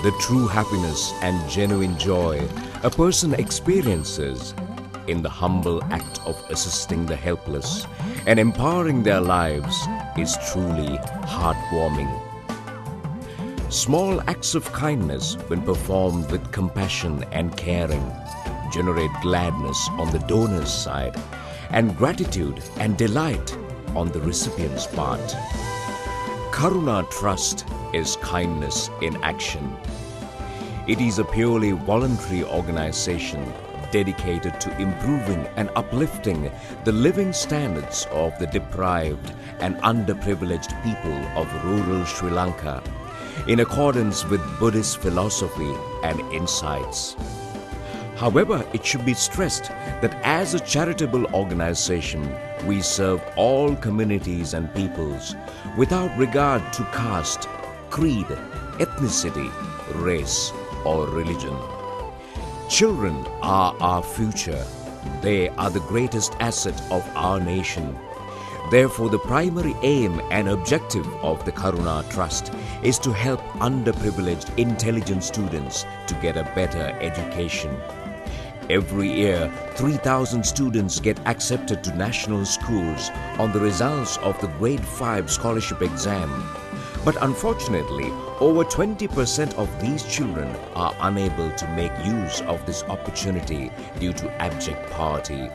The true happiness and genuine joy a person experiences in the humble act of assisting the helpless and empowering their lives is truly heartwarming. Small acts of kindness, when performed with compassion and caring, generate gladness on the donor's side and gratitude and delight on the recipient's part. Karuna Trust is kindness in action. It is a purely voluntary organization dedicated to improving and uplifting the living standards of the deprived and underprivileged people of rural Sri Lanka in accordance with Buddhist philosophy and insights. However, it should be stressed that as a charitable organization, we serve all communities and peoples without regard to caste, creed, ethnicity, race, or religion. Children are our future. They are the greatest asset of our nation. Therefore, the primary aim and objective of the Karuna Trust is to help underprivileged intelligent students to get a better education. Every year, 3,000 students get accepted to national schools on the results of the Grade 5 scholarship exam. But unfortunately, over 20% of these children are unable to make use of this opportunity due to abject poverty.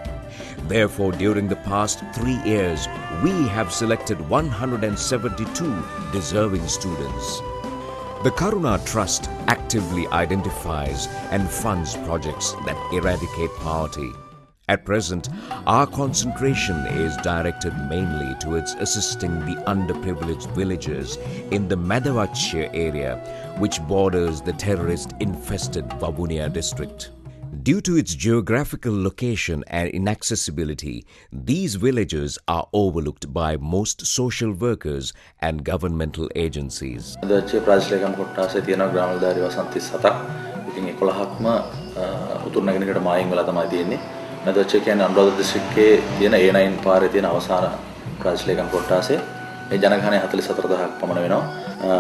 Therefore, during the past 3 years, we have selected 172 deserving students. The Karuna Trust actively identifies and funds projects that eradicate poverty. At present, our concentration is directed mainly towards assisting the underprivileged villagers in the Madhavachya area, which borders the terrorist-infested Vavunia district. Due to its geographical location and inaccessibility, these villages are overlooked by most social workers and governmental agencies. The chairperson කොට්ටාසේ තියෙන ග්‍රාමෝදාරි වසන් 37ක්. ඉතින් 11ක්ම උතුරු නැගෙනහිර මායිම් වල තමයි තියෙන්නේ. නදච්ච කියන්නේ අනුරාධපුර දිස්ත්‍රික්කයේ තියෙන A9 පාරේ තියෙන අවසාන ප්‍රාදේශීය කොට්ටාසේ. මේ ජනගහනය 44000ක් පමණ වෙනවා.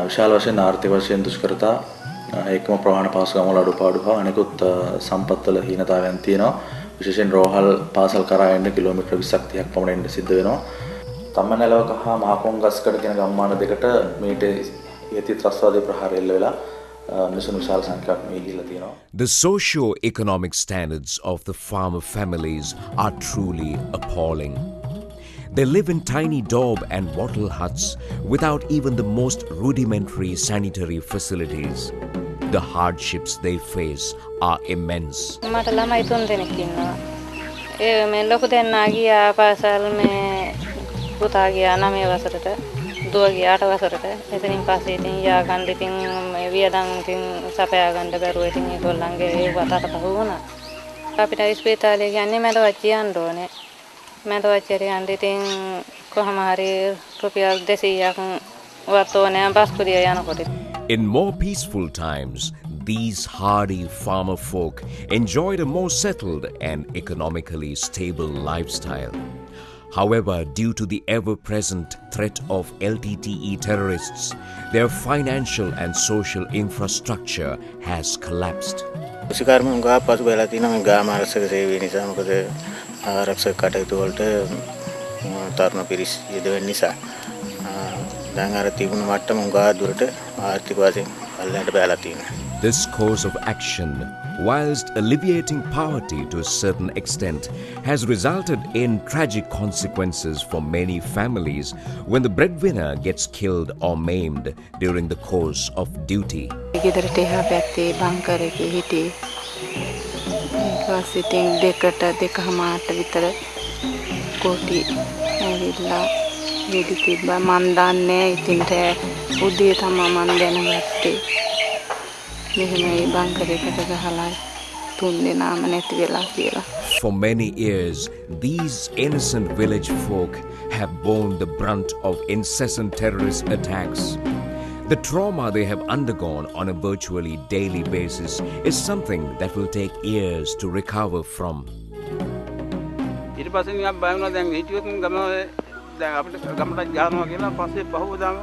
විශාල වශයෙන් ආර්ථික වශයෙන් දුෂ්කරතා ඒකම ප්‍රවාහන පාසුකම් වල අඩුපාඩු හා අනෙකුත් සම්පත්වල හීනතාවයන් තියෙනවා. විශේෂයෙන් රෝහල් පාසල් කරා යන්න කිලෝමීටර් 20ක් 30ක් පමණ එන්න සිද්ධ වෙනවා. තම්මනැලවක හා මහකොංගස්කඩ කියන ගම්මාන දෙකට මීට යති ත්‍රස්වාදී ප්‍රහාර එල්ල වෙලා මිනිසුන් විශාල සංඛ්‍යාවක් මේ ගිහිල්ලා තියෙනවා. The socio-economic standards of the farmer families are truly appalling. They live in tiny daub and wattle huts without even the most rudimentary sanitary facilities. The hardships they face are immense. මට ළමයි 3 දෙනෙක් ඉන්නවා. ඒ මේ ලොකු දෙන්නා ගියා පාසල් මේ පුතා ගියා 9 වසරට, දුව ගියා 8 වසරට. එතනින් පස්සේ ඉතින් යා ගන්න ඉතින් මේ වියදම් ඉතින් සපයා ගන්න බැරුව ඉතින් ඒගොල්ලන්ගේ ඒ වතට පහ වුණා. අපිට ඉස්පිතාලේ යන්නේ මැදවච්චි යන්න ඕනේ. මැදවච්චියට යන්න ඉතින් කොහොම හරි රුපියල් 200ක් වතෝනේ බස්කුදිය යනකොට. In more peaceful times, these hardy farmer folk enjoyed a more settled and economically stable lifestyle. However, due to the ever-present threat of LTTE terrorists, their financial and social infrastructure has collapsed. කෘෂිකර්ම උගා පසු වෙලා තියෙනවා ගාම ආරක්ෂක සේවය නිසා. මොකද ආරක්ෂක කටයුතු වලට තරුණ පිරිස් යෙදවෙන නිසා දැන් අර තිබුණු මට්ටම උගා දුරට ආර්ථික වශයෙන් පල්ලෙහාට බැලලා තියෙනවා. This course of action, whilst alleviating poverty to a certain extent, has resulted in tragic consequences for many families when the breadwinner gets killed or maimed during the course of duty. ගෙදරට එහා පැත්තේ bunker එකේ හිටියේ. ඊට පස්සේ ඉතින් දෙකට දෙකමාරට විතර කොටි ඇවිල්ලා ගෙඩි තිබ්බා. මන් දන්නේ ඉතින් උදේ තමයි මන් දැනගත්තේ. මෙහෙම බංකර් එකට ගහලා 3 දෙනාම නැති වෙලා කියලා. For many years, these innocent village folk have borne the brunt of incessant terrorist attacks. The trauma they have undergone on a virtually daily basis is something that will take years to recover from. ඊට පස්සේ නිකන් බය වුණා. දැන් හිටියොත් ගම දැන් අපිට ගමට යනවා කියලා පස්සේ පහුවදාම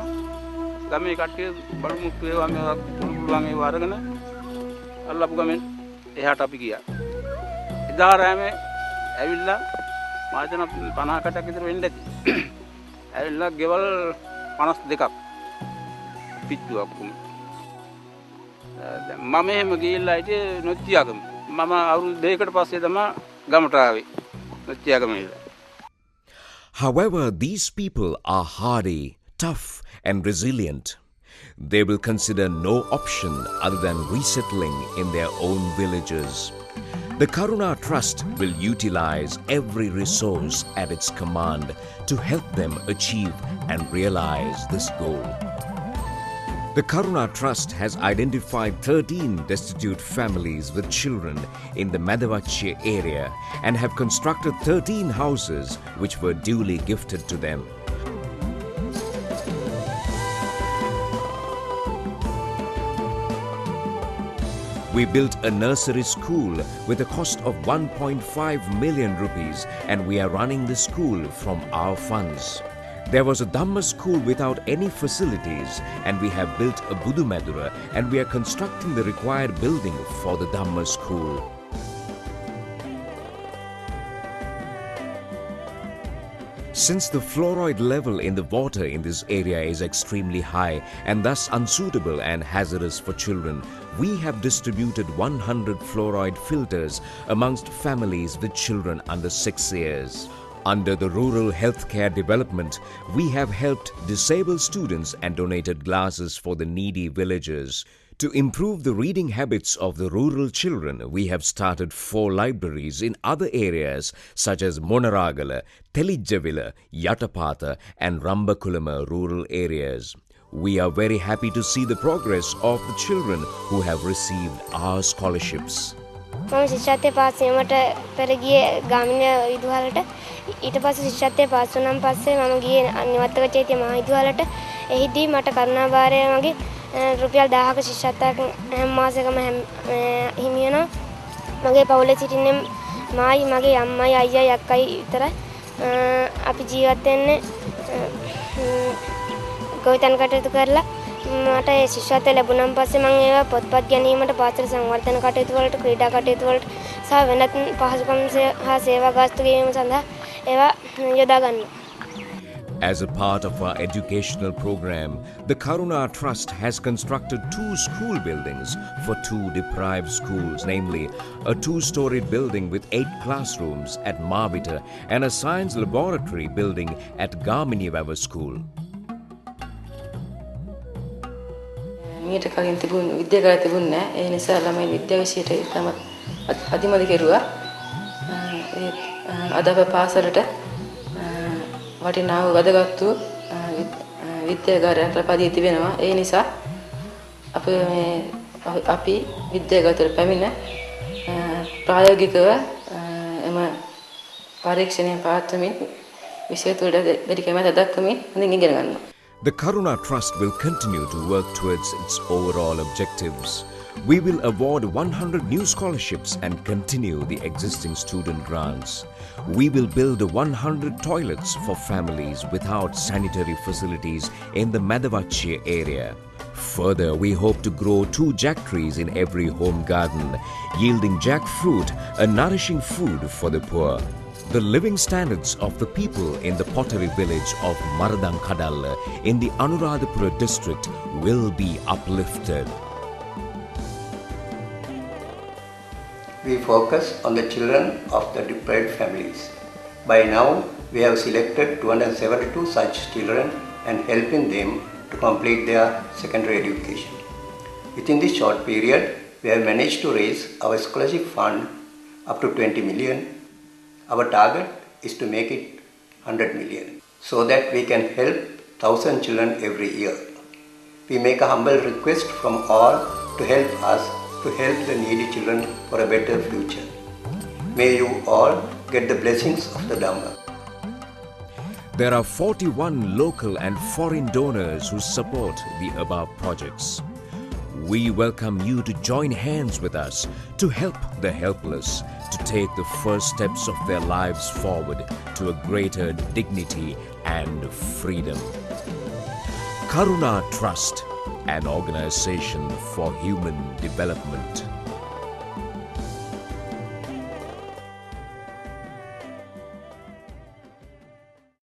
ගමේ කට්ටිය බලමු වේවා මේ පුළුවන් ඒව අරගෙන අල්ලපු ගමන් එහාට අපි ගියා. එදා රෑමේ ඇවිල්ලා මාතන 50කටක් විතර වෙන්න ඇති. ඇවිල්ලා ගෙවල් 52ක් පිට්ටුවක් වුණා. මම එහෙම ගිහිල්ලා හිටියේ නොච්චියාගම. මම අවුරුදු දෙකකට පස්සේ තමයි ගමට ආවේ. නොච්චියාගම ඉඳලා. However, these people are hardy, tough and resilient. They will consider no option other than resettling in their own villages. The Karuna Trust will utilize every resource at its command to help them achieve and realize this goal. The Karuna Trust has identified 13 destitute families with children in the Madavachye area and have constructed 13 houses which were duly gifted to them. We built a nursery school with a cost of 1.5 million rupees and we are running the school from our funds. There was a Dhamma school without any facilities and we have built a Budu Madura and we are constructing the required building for the Dhamma school. Since the fluoride level in the water in this area is extremely high and thus unsuitable and hazardous for children, we have distributed 100 fluoride filters amongst families with children under 6 years. Under the Rural Healthcare Development, we have helped disabled students and donated glasses for the needy villagers. To improve the reading habits of the rural children, we have started 4 libraries in other areas such as Monaragala, Telijjavila, Yatapatha and Rambakulama rural areas. We are very happy to see the progress of the children who have received our scholarships. මම ශිෂ්‍යත්වයේ pass වීමට පෙර ගියේ ගාමිණී විදුහලට. ඊට පස්සේ ශිෂ්‍යත්වයේ pass වුණාන් පස්සේ මම ගියේ නිවත්තක චෛත්‍ය මහා විදුහලට. එහිදී මට කරුණාභාරය මගේ රුපියල් 1000ක ශිෂ්‍යත්වයක් හැම මාසෙකම හිමි වෙනවා. මගේ පවුලේ සිටින්නේ මායි මගේ අම්මයි අයියයි අක්කයි විතරයි. අපි ජීවත් වෙන්නේ ගොවිතැන් කටයුතු කරලා. මට ඒ ශිෂ්‍යත්වය ලැබුණාන් පස්සේ මම ඒවා පොත්පත් ගැනීමට පාසල් සංවර්ධන කටයුතු වලට ක්‍රීඩා කටයුතු වලට සහ වෙනත් පහසුකම් හා සේවා ගාස්තු ගෙවීම සඳහා ඒවා යොදා ගන්නවා. As a part of our educational program, the Karuna Trust has constructed 2 school buildings for 2 deprived schools, namely a 2-storied building with 8 classrooms at Mavita and a science laboratory building at Gaminiwava School. මීට කලින් තිබුණ විද්‍යාගාරය තිබුණේ නැහැ. ඒ නිසා ළමයි විද්‍යා විෂයට තම අධිමදි කෙරුවා. අද අපේ පාසලට වටිනා වදගත්තු විද්‍යාගාරයක් ලබා දී තිබෙනවා. ඒ නිසා අපි විද්‍යාගාරයට පැමිණ ප්‍රායෝගිකව එම පරීක්ෂණය පවත්වමින් විෂය තුළට වැඩි කැමැත්ත දක්වමින් හොඳින් ඉගෙන ගන්නවා. The Karuna Trust will continue to work towards its overall objectives. We will award 100 new scholarships and continue the existing student grants. We will build 100 toilets for families without sanitary facilities in the Madavachye area. Further, we hope to grow 2 jack trees in every home garden, yielding jackfruit, a nourishing food for the poor. The living standards of the people in the pottery village of Maradankadalla in the Anuradhapura district will be uplifted. We focus on the children of the deprived families. By now, we have selected 272 such children and helping them to complete their secondary education. Within this short period, we have managed to raise our scholarship fund up to 20 million. Our target is to make it 100 million so that we can help 1,000 children every year. We make a humble request from all to help us to help the needy children for a better future. May you all get the blessings of the Dhamma. There are 41 local and foreign donors who support the above projects. We welcome you to join hands with us to help the helpless to take the first steps of their lives forward to a greater dignity and freedom. Karuna Trust, an organization for human development.